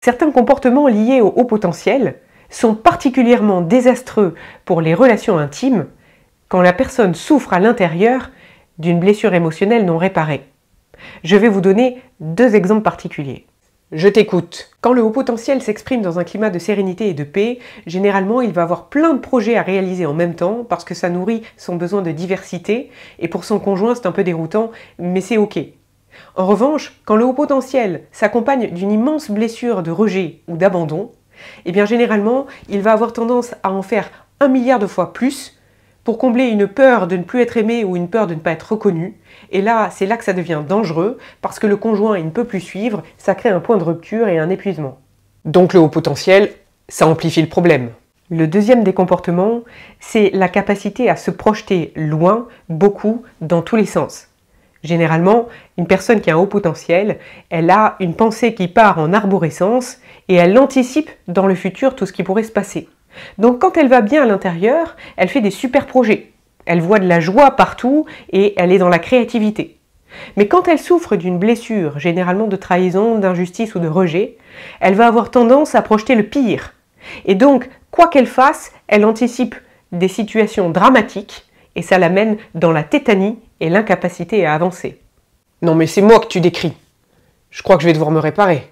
Certains comportements liés au haut potentiel sont particulièrement désastreux pour les relations intimes quand la personne souffre à l'intérieur d'une blessure émotionnelle non réparée. Je vais vous donner 2 exemples particuliers. Je t'écoute. Quand le haut potentiel s'exprime dans un climat de sérénité et de paix, généralement il va avoir plein de projets à réaliser en même temps parce que ça nourrit son besoin de diversité et pour son conjoint c'est un peu déroutant, mais c'est ok. En revanche, quand le haut potentiel s'accompagne d'une immense blessure de rejet ou d'abandon, eh bien généralement il va avoir tendance à en faire 1 milliard de fois plus pour combler une peur de ne plus être aimé ou une peur de ne pas être reconnu. Et là, c'est là que ça devient dangereux, parce que le conjoint il ne peut plus suivre, ça crée un point de rupture et un épuisement. Donc le haut potentiel, ça amplifie le problème. Le deuxième des comportements, c'est la capacité à se projeter loin, beaucoup, dans tous les sens. Généralement, une personne qui a un haut potentiel, elle a une pensée qui part en arborescence et elle anticipe dans le futur tout ce qui pourrait se passer. Donc quand elle va bien à l'intérieur, elle fait des super projets. Elle voit de la joie partout et elle est dans la créativité. Mais quand elle souffre d'une blessure, généralement de trahison, d'injustice ou de rejet, elle va avoir tendance à projeter le pire. Et donc, quoi qu'elle fasse, elle anticipe des situations dramatiques et ça l'amène dans la tétanie et l'incapacité à avancer. Non mais c'est moi que tu décris. Je crois que je vais devoir me réparer.